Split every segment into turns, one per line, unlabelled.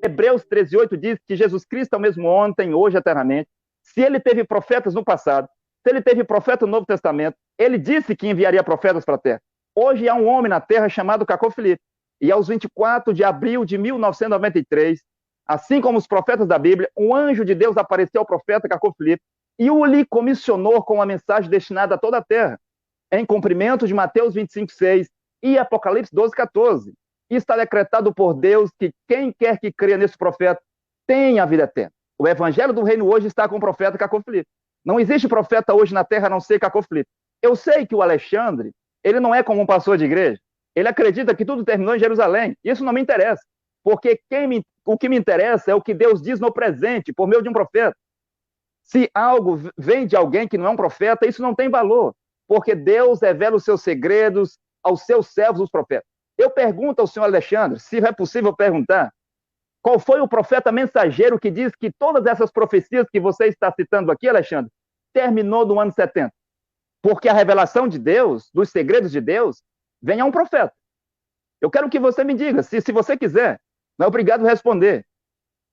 Hebreus 13:8 diz que Jesus Cristo é o mesmo ontem, hoje, eternamente. Se ele teve profetas no passado, se ele teve profeta no Novo Testamento, ele disse que enviaria profetas para a terra. Hoje há um homem na terra chamado Cacô Filipe. E aos 24 de abril de 1993, assim como os profetas da Bíblia, um anjo de Deus apareceu ao profeta Cacô Filipe e o lhe comissionou com uma mensagem destinada a toda a terra, em cumprimento de Mateus 25:6 e Apocalipse 12:14. E está decretado por Deus que quem quer que creia nesse profeta tem a vida eterna. O evangelho do reino hoje está com o profeta Cacô Filipe. Não existe profeta hoje na terra a não ser Cacô Filipe. Eu sei que o Alexandre, ele não é como um pastor de igreja. Ele acredita que tudo terminou em Jerusalém. Isso não me interessa. Porque o que me interessa é o que Deus diz no presente, por meio de um profeta. Se algo vem de alguém que não é um profeta, isso não tem valor. Porque Deus revela os seus segredos aos seus servos, os profetas. Eu pergunto ao senhor Alexandre, se é possível perguntar, qual foi o profeta mensageiro que diz que todas essas profecias que você está citando aqui, Alexandre, terminou no ano 70? Porque a revelação de Deus, dos segredos de Deus, vem a um profeta. Eu quero que você me diga, se você quiser, não é obrigado a responder.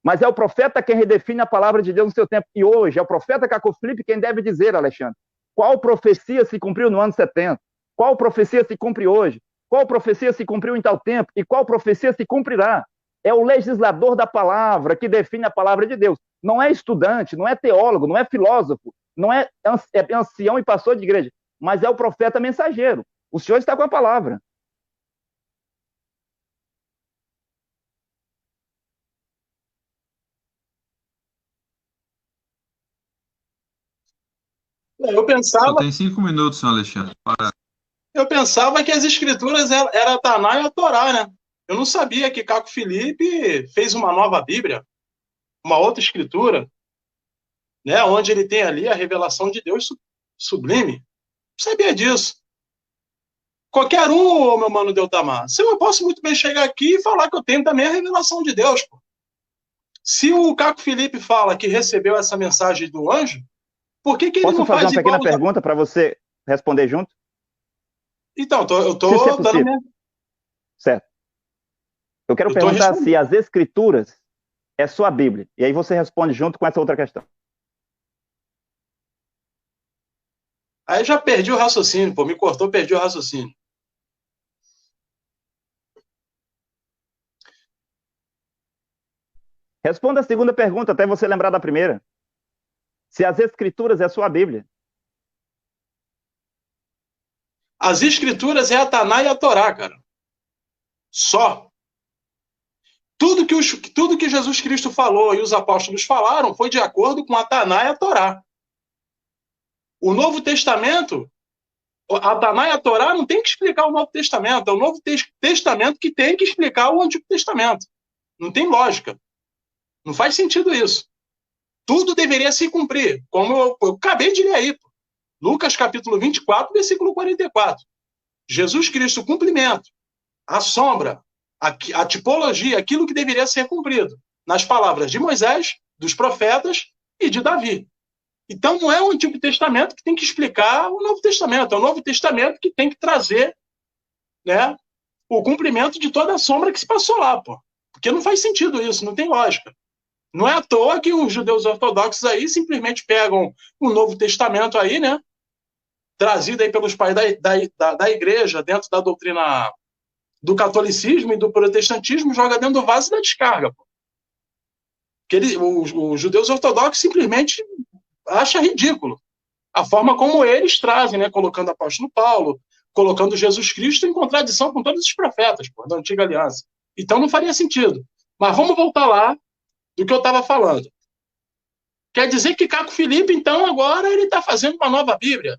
Mas é o profeta quem redefine a palavra de Deus no seu tempo. E hoje é o profeta Cacô Filipe quem deve dizer, Alexandre, qual profecia se cumpriu no ano 70? Qual profecia se cumpre hoje? Qual profecia se cumpriu em tal tempo? E qual profecia se cumprirá? É o legislador da palavra que define a palavra de Deus. Não é estudante, não é teólogo, não é filósofo, não é ancião e pastor de igreja, mas é o profeta mensageiro. O senhor está com a palavra.
Eu
Só
pensava,
tem 5 minutos, senhor Alexandre.
eu pensava que as escrituras era a Taná e a Torá, né? Eu não sabia que Caco Filipe fez uma nova Bíblia, uma outra escritura, né? Onde ele tem ali a revelação de Deus sublime. Não sabia disso. Qualquer um, meu mano Deltamar. Se eu posso muito bem chegar aqui e falar que eu tenho também a revelação de Deus, pô. Se o Caco Filipe fala que recebeu essa mensagem do anjo, por que ele
Posso
não
fazer
faz
uma pequena
igual?
pergunta para você responder junto?
Então, eu
Se isso é
tô dando
possível.
minha...
Certo. Eu quero
Eu tô
perguntar se
respondendo.
as escrituras é só a Bíblia. E aí você responde junto com essa outra questão.
Aí já perdi o raciocínio, pô. Me cortou, perdi o raciocínio.
Responda a segunda pergunta até você lembrar da primeira. Se as escrituras é só a Bíblia.
As escrituras é a Taná e a Torá, cara. Só. Tudo que Jesus Cristo falou e os apóstolos falaram foi de acordo com a Taná e a Torá. O Novo Testamento, a Taná e a Torá não tem que explicar o Novo Testamento, é o Novo Testamento que tem que explicar o Antigo Testamento. Não tem lógica. Não faz sentido isso. Tudo deveria se cumprir, como eu acabei de ler aí. Pô. Lucas capítulo 24, versículo 44. Jesus Cristo, cumprimento, a sombra, a tipologia, aquilo que deveria ser cumprido nas palavras de Moisés, dos profetas e de Davi. Então não é o Antigo Testamento que tem que explicar o Novo Testamento, é o Novo Testamento que tem que trazer, né, o cumprimento de toda a sombra que se passou lá, pô. Porque não faz sentido isso, não tem lógica. Não é à toa que os judeus ortodoxos aí simplesmente pegam o Novo Testamento aí, né, trazido aí pelos pais da igreja, dentro da doutrina do catolicismo e do protestantismo, joga dentro do vaso da descarga. Pô. Os judeus ortodoxos simplesmente acham ridículo a forma como eles trazem, né, colocando o apóstolo Paulo, colocando Jesus Cristo em contradição com todos os profetas, pô, da antiga aliança. Então não faria sentido. Mas vamos voltar lá do que eu estava falando. Quer dizer que Caco Filipe, então, agora ele está fazendo uma nova Bíblia.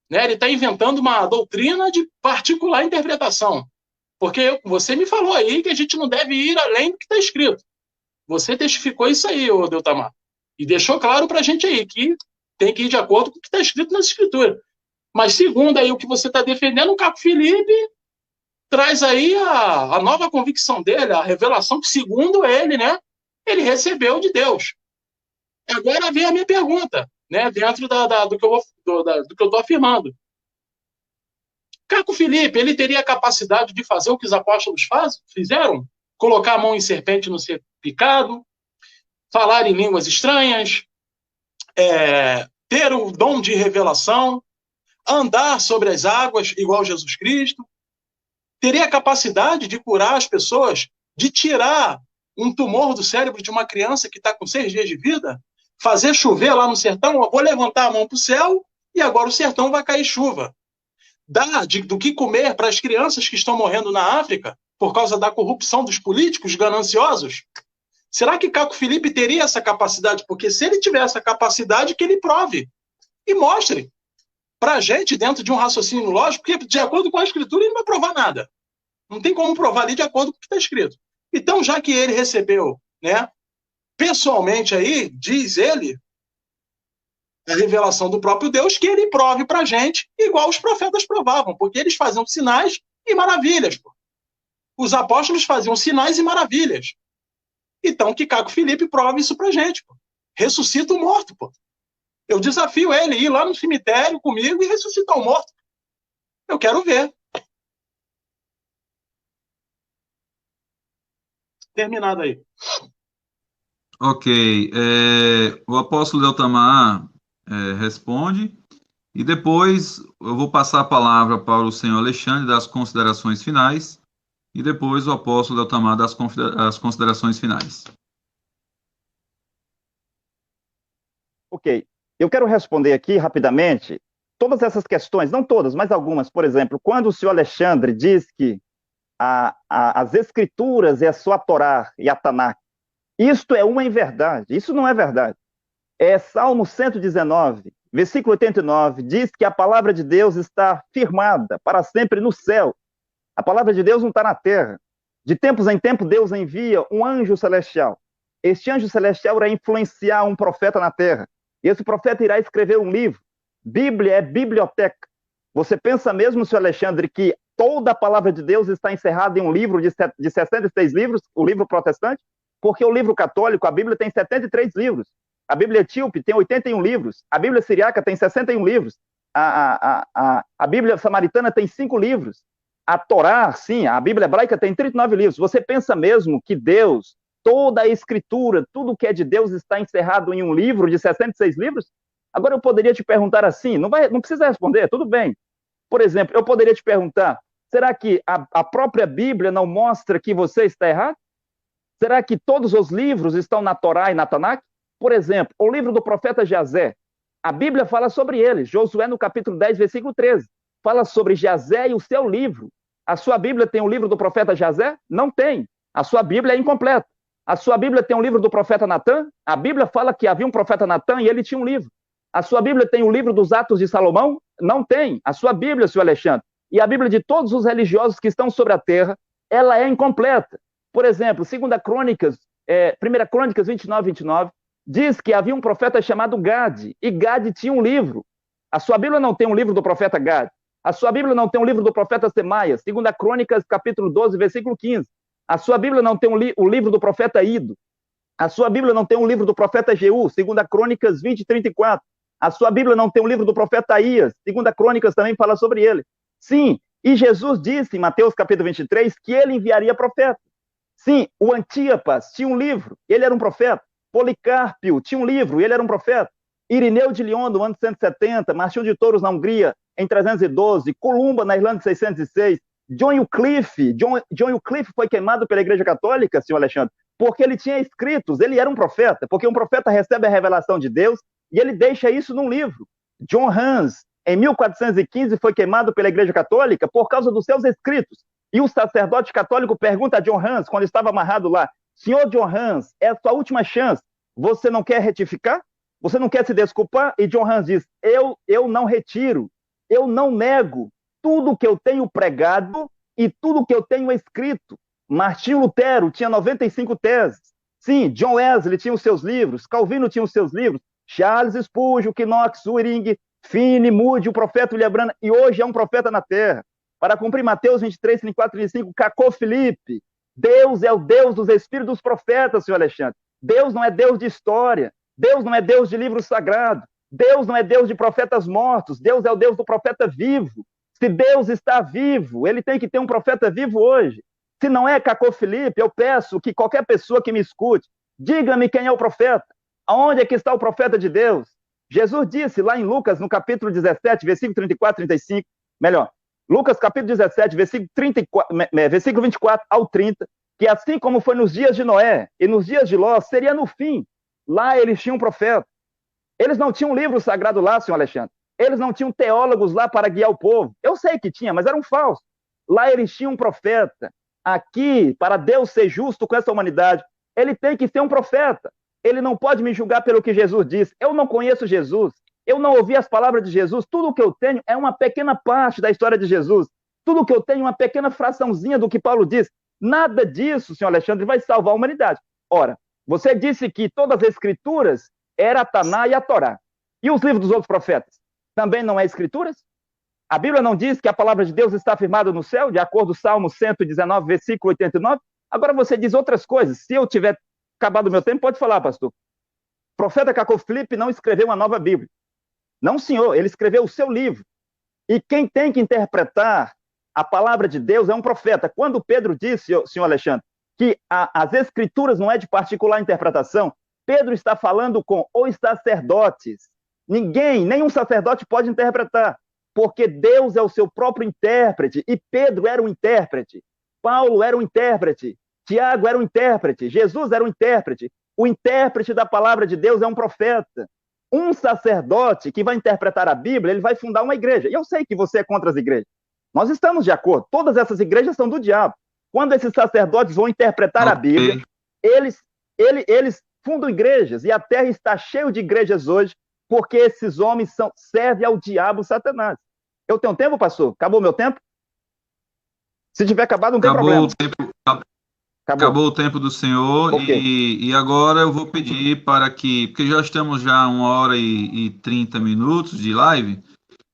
Né? Ele está inventando uma doutrina de particular interpretação. Porque você me falou aí que a gente não deve ir além do que está escrito. Você testificou isso aí, ô Deltamar. E deixou claro para a gente aí que tem que ir de acordo com o que está escrito nas escrituras. Mas segundo aí o que você está defendendo, o Caco Filipe traz aí a nova convicção dele, a revelação que, segundo ele, né, ele recebeu de Deus. Agora vem a minha pergunta, né, dentro do que eu estou afirmando. Caco Filipe, ele teria a capacidade de fazer o que os apóstolos fizeram? colocar a mão em serpente e não ser picado, falar em línguas estranhas, ter o dom de revelação, andar sobre as águas igual Jesus Cristo, teria a capacidade de curar as pessoas, de tirar um tumor do cérebro de uma criança que está com 6 dias de vida, fazer chover lá no sertão, eu vou levantar a mão para o céu e agora o sertão vai cair chuva. Dar do que comer para as crianças que estão morrendo na África por causa da corrupção dos políticos gananciosos? Será que Caco Felipe teria essa capacidade? Porque se ele tiver essa capacidade, que ele prove e mostre para a gente dentro de um raciocínio lógico, porque de acordo com a escritura ele não vai provar nada. Não tem como provar ali de acordo com o que está escrito. Então, já que ele recebeu, né, pessoalmente aí, diz ele, a revelação do próprio Deus, que ele prove para a gente, igual os profetas provavam, porque eles faziam sinais e maravilhas. Pô. Os apóstolos faziam sinais e maravilhas. Então, que Caco Felipe prove isso para a gente. Pô. Ressuscita o morto. Pô. Eu desafio ele a ir lá no cemitério comigo e ressuscitar o morto. Eu quero ver. Terminado aí.
Ok. O apóstolo Deltamar responde, e depois eu vou passar a palavra para o senhor Alexandre das considerações finais, e depois o apóstolo Deltamar das considerações finais.
Ok. Eu quero responder aqui rapidamente todas essas questões, não todas, mas algumas. Por exemplo, quando o senhor Alexandre diz que as Escrituras é a sua Torá e a Tanakh, isto é uma inverdade, isso não é verdade. Salmo 119, versículo 89, diz que a palavra de Deus está firmada para sempre no céu. A palavra de Deus não está na terra. De tempos em tempos, Deus envia um anjo celestial. Este anjo celestial irá influenciar um profeta na terra. E esse profeta irá escrever um livro. Bíblia é biblioteca. Você pensa mesmo, senhor Alexandre, que toda a palavra de Deus está encerrada em um livro de 66 livros, o livro protestante? Porque o livro católico, a Bíblia, tem 73 livros. A Bíblia etíope tem 81 livros. A Bíblia siriaca tem 61 livros. A Bíblia samaritana tem 5 livros. A Torá, sim, a Bíblia hebraica tem 39 livros. Você pensa mesmo que Deus, toda a Escritura, tudo que é de Deus está encerrado em um livro de 66 livros? Agora eu poderia te perguntar assim, não precisa responder, tudo bem. Por exemplo, eu poderia te perguntar, será que a própria Bíblia não mostra que você está errado? Será que todos os livros estão na Torá e na Tanakh? Por exemplo, o livro do profeta Jazé, a Bíblia fala sobre ele. Josué, no capítulo 10, versículo 13, fala sobre Jazé e o seu livro. A sua Bíblia tem o livro do profeta Jazé? Não tem. A sua Bíblia é incompleta. A sua Bíblia tem o livro do profeta Natã? A Bíblia fala que havia um profeta Natã e ele tinha um livro. A sua Bíblia tem o livro dos Atos de Salomão? Não tem. A sua Bíblia, senhor Alexandre, e a Bíblia de todos os religiosos que estão sobre a terra, ela é incompleta. Por exemplo, 1 Crônicas 29, 29, diz que havia um profeta chamado Gade, e Gade tinha um livro. A sua Bíblia não tem um livro do profeta Gade. A sua Bíblia não tem um livro do profeta Semaias, 2 Crônicas, capítulo 12, versículo 15. A sua Bíblia não tem o livro do profeta Ido. A sua Bíblia não tem um livro do profeta Jeú, 2 Crônicas 20, 34. A sua Bíblia não tem um livro do profeta Aías, 2 Crônicas também fala sobre ele. Sim, e Jesus disse em Mateus capítulo 23 que ele enviaria profeta. Sim, o Antipas tinha um livro, ele era um profeta. Policarpio tinha um livro, ele era um profeta. Irineu de Lyon, no ano 170, Martinho de Touros na Hungria, em 312, Columba, na Irlanda, em 606. John Wycliffe foi queimado pela Igreja Católica, senhor Alexandre, porque ele tinha escritos, ele era um profeta, porque um profeta recebe a revelação de Deus e ele deixa isso num livro. John Hans, em 1415, foi queimado pela Igreja Católica por causa dos seus escritos. E o sacerdote católico pergunta a John Hans, quando estava amarrado lá, senhor John Hans, é a sua última chance, você não quer retificar? Você não quer se desculpar? E John Hans diz, eu não retiro, eu não nego tudo que eu tenho pregado e tudo que eu tenho escrito. Martinho Lutero tinha 95 teses. Sim, John Wesley tinha os seus livros, Calvino tinha os seus livros, Charles Spurgeon, Knox, Uring, Finney, Moody, o profeta William Branham, e hoje é um profeta na terra. Para cumprir Mateus 23, 34, 35, Caco Felipe, Deus é o Deus dos espíritos dos profetas, senhor Alexandre. Deus não é Deus de história, Deus não é Deus de livro sagrado, Deus não é Deus de profetas mortos, Deus é o Deus do profeta vivo. Se Deus está vivo, ele tem que ter um profeta vivo hoje. Se não é Cacô Felipe, eu peço que qualquer pessoa que me escute, diga-me quem é o profeta. Aonde é que está o profeta de Deus? Jesus disse lá em Lucas, no capítulo 17, versículo 34, 35, melhor, Lucas capítulo 17, versículo 24 ao 30, que assim como foi nos dias de Noé e nos dias de Ló, seria no fim. Lá eles tinham um profeta. Eles não tinham um livro sagrado lá, senhor Alexandre. Eles não tinham teólogos lá para guiar o povo. Eu sei que tinha, mas eram falsos. Lá eles tinham um profeta. Aqui, para Deus ser justo com essa humanidade, ele tem que ser um profeta. Ele não pode me julgar pelo que Jesus disse. Eu não conheço Jesus. Eu não ouvi as palavras de Jesus. Tudo o que eu tenho é uma pequena parte da história de Jesus. Tudo o que eu tenho é uma pequena fraçãozinha do que Paulo diz. Nada disso, senhor Alexandre, vai salvar a humanidade. Ora, você disse que todas as escrituras era a Taná e a Torá. E os livros dos outros profetas? Também não é escrituras? A Bíblia não diz que a palavra de Deus está firmada no céu, de acordo com o Salmo 119, versículo 89? Agora você diz outras coisas. Se eu tiver acabado o meu tempo, pode falar, pastor. O profeta Cacô Felipe não escreveu uma nova Bíblia. Não, senhor, ele escreveu o seu livro. E quem tem que interpretar a palavra de Deus é um profeta. Quando Pedro disse, senhor Alexandre, que as escrituras não é de particular interpretação, Pedro está falando com os sacerdotes. Ninguém, nenhum sacerdote pode interpretar, porque Deus é o seu próprio intérprete, e Pedro era um intérprete, Paulo era um intérprete, Tiago era um intérprete, Jesus era um intérprete. O intérprete da palavra de Deus é um profeta. Um sacerdote que vai interpretar a Bíblia, ele vai fundar uma igreja. E eu sei que você é contra as igrejas. Nós estamos de acordo. Todas essas igrejas são do diabo. Quando esses sacerdotes vão interpretar a Bíblia, eles fundam igrejas. E a terra está cheia de igrejas hoje, porque esses homens servem ao diabo Satanás. Eu tenho tempo, pastor? Acabou meu tempo? Se tiver acabado, não tem problema.
Acabou o tempo do senhor, okay. E agora eu vou pedir para que, porque já estamos já 1h30 de live,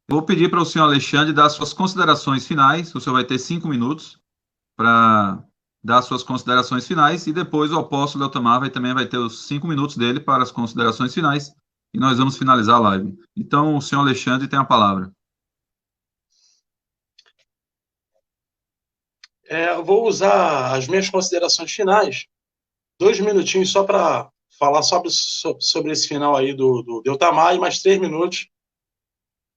vou pedir para o senhor Alexandre dar suas considerações finais. O senhor vai ter 5 minutos para dar suas considerações finais, e depois o apóstolo Eltamar também vai ter os 5 minutos dele para as considerações finais, e nós vamos finalizar a live. Então, o senhor Alexandre tem a palavra.
Eu vou usar as minhas considerações finais, 2 minutinhos só para falar sobre esse final aí do Eltamar, e mais 3 minutos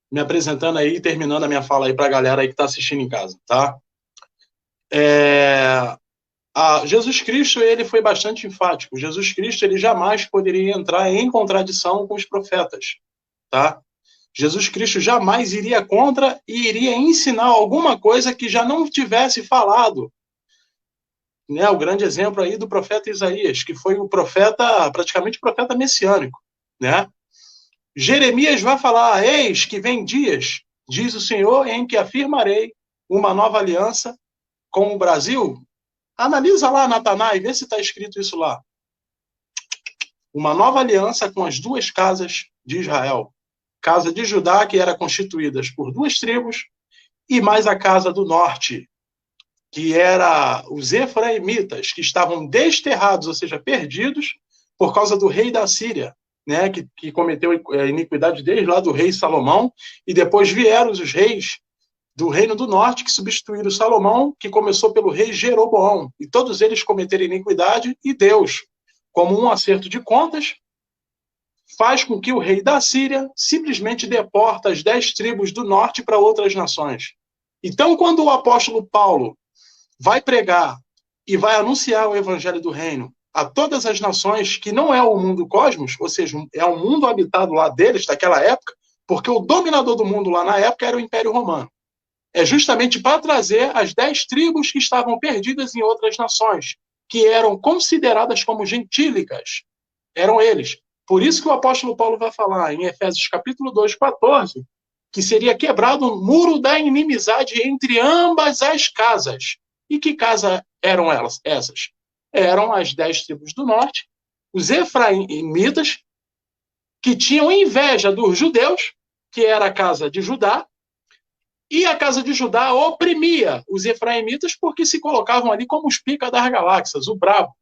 me apresentando aí e terminando a minha fala aí para a galera aí que está assistindo em casa, tá? Jesus Cristo, ele foi bastante enfático. Jesus Cristo, ele jamais poderia entrar em contradição com os profetas, tá? Jesus Cristo jamais iria contra e iria ensinar alguma coisa que já não tivesse falado. Né? O grande exemplo aí do profeta Isaías, que foi o profeta, praticamente o profeta messiânico, né? Jeremias vai falar: eis que vem dias, diz o Senhor, em que afirmarei uma nova aliança com o Brasil. Analisa lá, Natanael, e vê se está escrito isso lá. Uma nova aliança com as 2 casas de Israel. Casa de Judá, que era constituída por 2 tribos, e mais a casa do norte, que era os efraimitas, que estavam desterrados, ou seja, perdidos, por causa do rei da Síria, né, que cometeu a iniquidade desde lá do rei Salomão, e depois vieram os reis do reino do norte, que substituíram Salomão, que começou pelo rei Jeroboão, e todos eles cometeram iniquidade, e Deus, como um acerto de contas, faz com que o rei da Síria simplesmente deporta as 10 tribos do norte para outras nações. Então, quando o apóstolo Paulo vai pregar e vai anunciar o evangelho do reino a todas as nações, que não é o mundo cosmos, ou seja, é o mundo habitado lá deles, daquela época, porque o dominador do mundo lá na época era o Império Romano. É justamente para trazer as 10 tribos que estavam perdidas em outras nações, que eram consideradas como gentílicas. Eram eles. Por isso que o apóstolo Paulo vai falar em Efésios capítulo 2, 14, que seria quebrado o muro da inimizade entre ambas as casas. E que casas eram essas? Eram as 10 tribos do norte, os efraimitas, que tinham inveja dos judeus, que era a casa de Judá, e a casa de Judá oprimia os efraimitas porque se colocavam ali como os pica das galáxias, o brabo.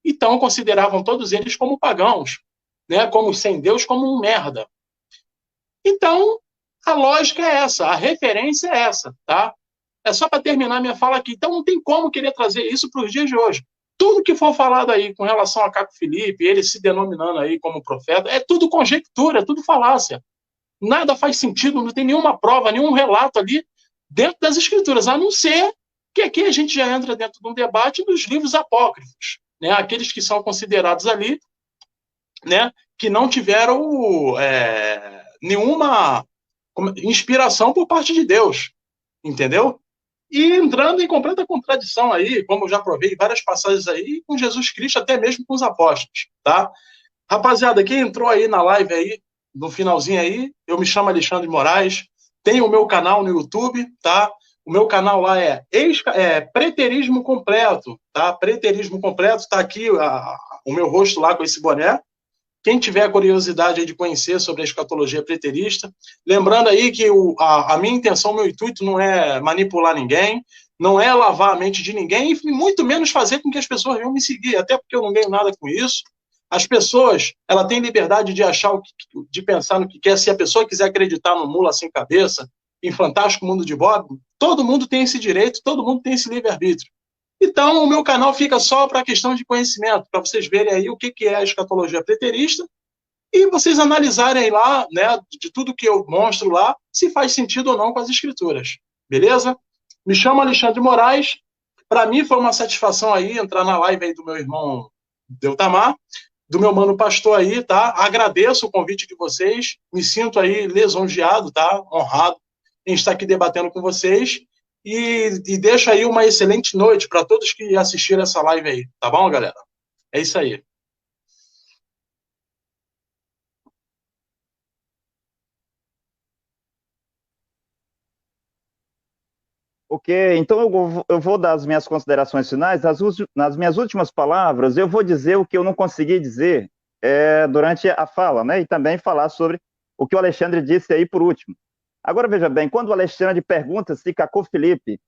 Então consideravam todos eles como pagãos, né, como sem Deus, como um merda. Então, a lógica é essa, a referência é essa, tá? É só para terminar minha fala aqui. Então não tem como querer trazer isso para os dias de hoje. Tudo que for falado aí com relação a Caco Felipe, ele se denominando aí como profeta, é tudo conjectura, é tudo falácia. Nada faz sentido, não tem nenhuma prova, nenhum relato ali dentro das escrituras, a não ser que aqui a gente já entra dentro de um debate dos livros apócrifos, né? Aqueles que são considerados ali, né, que não tiveram nenhuma inspiração por parte de Deus, entendeu? E entrando em completa contradição aí, como eu já provei várias passagens aí, com Jesus Cristo, até mesmo com os apóstolos, tá? Rapaziada, quem entrou aí na live aí, no finalzinho aí, eu me chamo Alexandre Moraes, tenho o meu canal no YouTube, tá? O meu canal lá é Preterismo Completo, tá? Preterismo Completo, tá aqui o meu rosto lá com esse boné. Quem tiver curiosidade aí de conhecer sobre a escatologia preterista, lembrando aí que a minha intenção, meu intuito não é manipular ninguém, não é lavar a mente de ninguém, e muito menos fazer com que as pessoas venham me seguir, até porque eu não ganho nada com isso. As pessoas, ela tem liberdade de achar, de pensar no que quer. Se a pessoa quiser acreditar no mula sem cabeça, em Fantástico Mundo de Bob, todo mundo tem esse direito, todo mundo tem esse livre-arbítrio. Então, o meu canal fica só para questão de conhecimento, para vocês verem aí o que é a escatologia preterista e vocês analisarem lá, né, de tudo que eu mostro lá, se faz sentido ou não com as escrituras. Beleza? Me chamo Alexandre Moraes. Para mim foi uma satisfação aí entrar na live aí do meu irmão Deltamar, do meu mano pastor aí, tá? Agradeço o convite de vocês, me sinto aí lisonjeado, tá? Honrado em estar aqui debatendo com vocês. E deixo aí uma excelente noite para todos que assistiram essa live aí, tá bom, galera? É isso aí.
Ok, então eu vou dar as minhas considerações finais. Nas minhas últimas palavras, eu vou dizer o que eu não consegui dizer durante a fala, né? E também falar sobre o que o Alexandre disse aí por último. Agora, veja bem, quando o Alexandre pergunta se Caco Felipe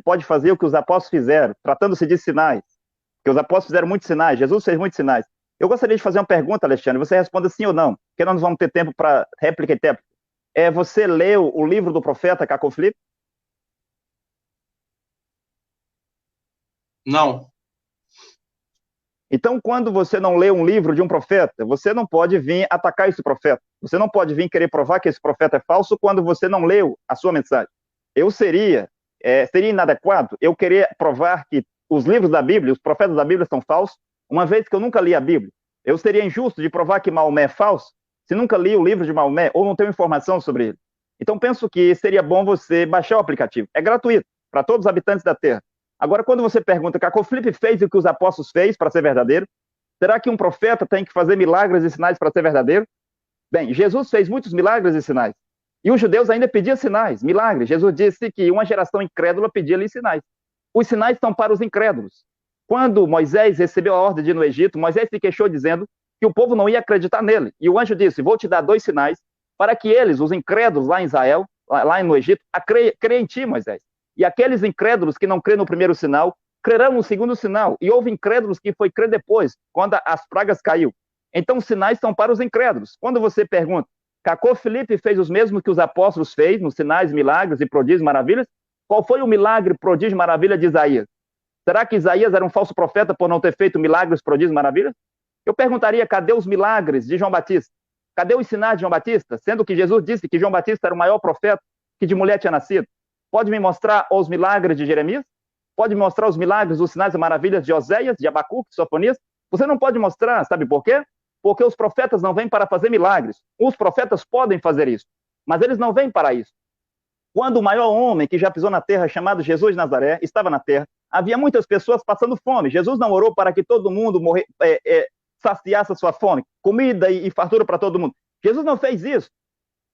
pode fazer o que os apóstolos fizeram, tratando-se de sinais, que os apóstolos fizeram muitos sinais, Jesus fez muitos sinais. Eu gostaria de fazer uma pergunta, Alexandre, você responda sim ou não, porque nós não vamos ter tempo para réplica e tempo. Você leu o livro do profeta Caco Felipe?
Não.
Então, quando você não lê um livro de um profeta, você não pode vir atacar esse profeta. Você não pode vir querer provar que esse profeta é falso quando você não leu a sua mensagem. Seria inadequado eu querer provar que os livros da Bíblia, os profetas da Bíblia são falsos, uma vez que eu nunca li a Bíblia. Eu seria injusto de provar que Maomé é falso se nunca li o livro de Maomé ou não tenho informação sobre ele. Então, penso que seria bom você baixar o aplicativo. É gratuito para todos os habitantes da Terra. Agora, quando você pergunta, Caco Felipe fez o que os apóstolos fez para ser verdadeiro? Será que um profeta tem que fazer milagres e sinais para ser verdadeiro? Bem, Jesus fez muitos milagres e sinais. E os judeus ainda pediam sinais, milagres. Jesus disse que uma geração incrédula pedia-lhe sinais. Os sinais são para os incrédulos. Quando Moisés recebeu a ordem de ir no Egito, Moisés se queixou dizendo que o povo não ia acreditar nele. E o anjo disse, vou te dar 2 sinais para que eles, os incrédulos lá em Israel, lá no Egito, creem em ti, Moisés. E aqueles incrédulos que não creem no primeiro sinal, crerão no segundo sinal. E houve incrédulos que foi crer depois, quando as pragas caiu. Então, os sinais são para os incrédulos. Quando você pergunta, Caco Felipe fez os mesmos que os apóstolos fez, nos sinais, milagres e prodígios, maravilhas? Qual foi o milagre, prodígio, maravilha de Isaías? Será que Isaías era um falso profeta por não ter feito milagres, prodígios, maravilhas? Eu perguntaria, cadê os milagres de João Batista? Cadê os sinais de João Batista? Sendo que Jesus disse que João Batista era o maior profeta que de mulher tinha nascido. Pode me mostrar os milagres de Jeremias? Pode me mostrar os milagres, os sinais e maravilhas de Oséias, de Abacuque, de Sofonias? Você não pode mostrar, sabe por quê? Porque os profetas não vêm para fazer milagres. Os profetas podem fazer isso, mas eles não vêm para isso. Quando o maior homem que já pisou na terra, chamado Jesus de Nazaré, estava na terra, havia muitas pessoas passando fome. Jesus não orou para que todo mundo saciasse a sua fome, comida e fartura para todo mundo. Jesus não fez isso.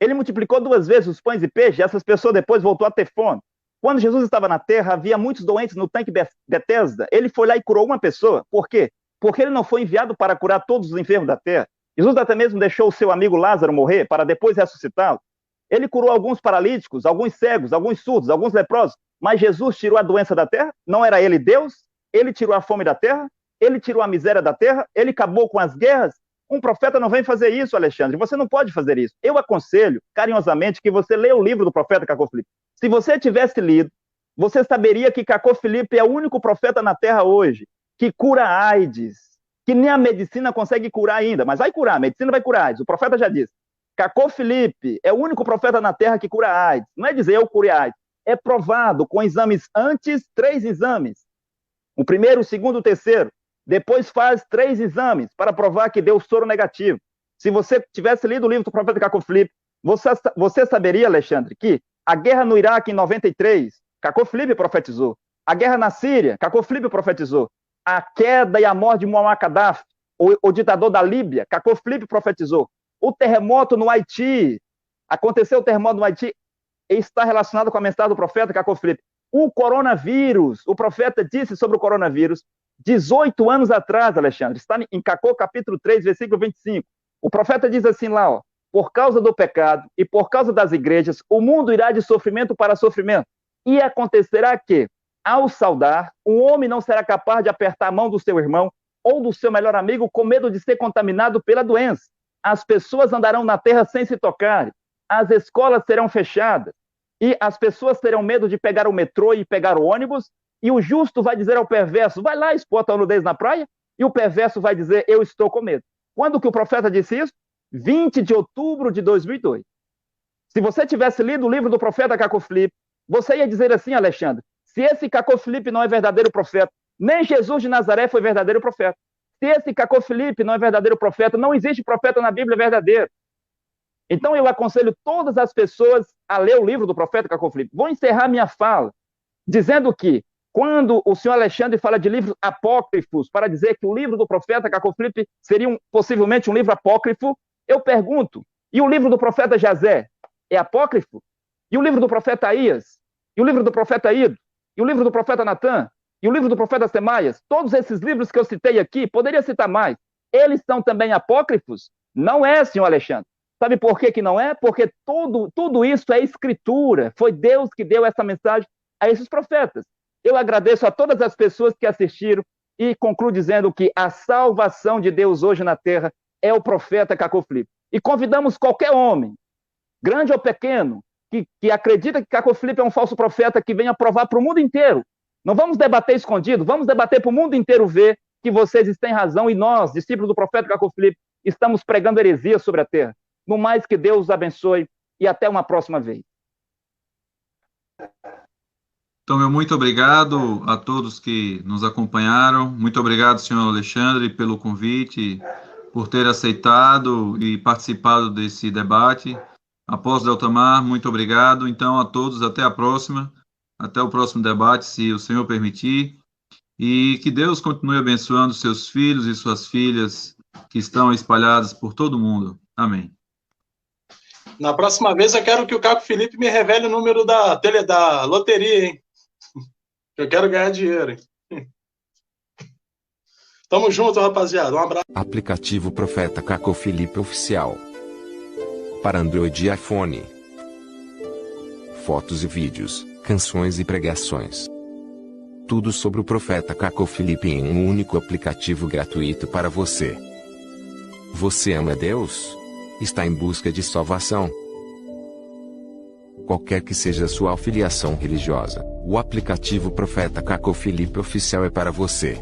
Ele multiplicou 2 vezes os pães e peixes, e essas pessoas depois voltou a ter fome. Quando Jesus estava na terra, havia muitos doentes no tanque Betesda. Ele foi lá e curou uma pessoa. Por quê? Porque ele não foi enviado para curar todos os enfermos da terra. Jesus até mesmo deixou o seu amigo Lázaro morrer para depois ressuscitá-lo. Ele curou alguns paralíticos, alguns cegos, alguns surdos, alguns leprosos. Mas Jesus tirou a doença da terra? Não era ele Deus? Ele tirou a fome da terra? Ele tirou a miséria da terra? Ele acabou com as guerras? Um profeta não vem fazer isso, Alexandre. Você não pode fazer isso. Eu aconselho, carinhosamente, que você leia o livro do profeta Cacó Filipe. Se você tivesse lido, você saberia que Cacó Filipe é o único profeta na Terra hoje que cura AIDS, que nem a medicina consegue curar ainda, mas vai curar, a medicina vai curar AIDS. O profeta já disse. Cacó Filipe é o único profeta na Terra que cura AIDS. Não é dizer eu curei AIDS. É provado com exames antes, 3 exames. O primeiro, o segundo, o terceiro. Depois faz 3 exames para provar que deu soro negativo. Se você tivesse lido o livro do profeta Cacó Filipe, você saberia, Alexandre, que a guerra no Iraque em 93, Cacó Filipe profetizou. A guerra na Síria, Cacó Filipe profetizou. A queda e a morte de Muammar Gaddafi, o ditador da Líbia, Cacó Filipe profetizou. O terremoto no Haiti, aconteceu o terremoto no Haiti, está relacionado com a mensagem do profeta Cacó Filipe. O coronavírus, o profeta disse sobre o coronavírus, 18 anos atrás, Alexandre, está em Cacó, capítulo 3, versículo 25. O profeta diz assim lá, ó, por causa do pecado e por causa das igrejas, o mundo irá de sofrimento para sofrimento. E acontecerá que, ao saudar, um homem não será capaz de apertar a mão do seu irmão ou do seu melhor amigo com medo de ser contaminado pela doença. As pessoas andarão na terra sem se tocar, as escolas serão fechadas, e as pessoas terão medo de pegar o metrô e pegar o ônibus, e o justo vai dizer ao perverso, vai lá expor a tua nudez na praia, e o perverso vai dizer, eu estou com medo. Quando que o profeta disse isso? 20 de outubro de 2002. Se você tivesse lido o livro do profeta Cacó Filipe, você ia dizer assim, Alexandre, se esse Cacó Filipe não é verdadeiro profeta, nem Jesus de Nazaré foi verdadeiro profeta. Se esse Cacó Filipe não é verdadeiro profeta, não existe profeta na Bíblia verdadeiro. Então eu aconselho todas as pessoas a ler o livro do profeta Cacó Filipe. Vou encerrar minha fala dizendo que quando o senhor Alexandre fala de livros apócrifos, para dizer que o livro do profeta Cacó Filipe seria possivelmente um livro apócrifo, eu pergunto, e o livro do profeta Jazé é apócrifo? E o livro do profeta Aías? E o livro do profeta Ido? E o livro do profeta Natã? E o livro do profeta Semaias? Todos esses livros que eu citei aqui, poderia citar mais, eles são também apócrifos? Não é, senhor Alexandre. Sabe por que não é? Porque tudo isso é escritura. Foi Deus que deu essa mensagem a esses profetas. Eu agradeço a todas as pessoas que assistiram e concluo dizendo que a salvação de Deus hoje na terra é o profeta Cacó Filipe. E convidamos qualquer homem, grande ou pequeno, que acredita que Cacó Filipe é um falso profeta, que venha provar para o mundo inteiro. Não vamos debater escondido, vamos debater para o mundo inteiro ver que vocês têm razão e nós, discípulos do profeta Cacó Filipe, estamos pregando heresia sobre a terra. No mais, que Deus os abençoe e até uma próxima vez.
Então, meu muito obrigado a todos que nos acompanharam. Muito obrigado, senhor Alexandre, pelo convite, por ter aceitado e participado desse debate. Apóstolo Eltamar, muito obrigado. Então, a todos, até a próxima. Até o próximo debate, se o Senhor permitir. E que Deus continue abençoando seus filhos e suas filhas que estão espalhados por todo o mundo. Amém.
Na próxima vez eu quero que o Cacó Filipe me revele o número da loteria, hein? Eu quero ganhar dinheiro, hein? Tamo junto, rapaziada. Um abraço.
Aplicativo Profeta Cacó Filipe Oficial. Para Android e iPhone. Fotos e vídeos, canções e pregações. Tudo sobre o Profeta Cacó Filipe em um único aplicativo gratuito para você. Você ama Deus? Está em busca de salvação? Qualquer que seja a sua afiliação religiosa, o aplicativo Profeta Cacó Filipe Oficial é para você.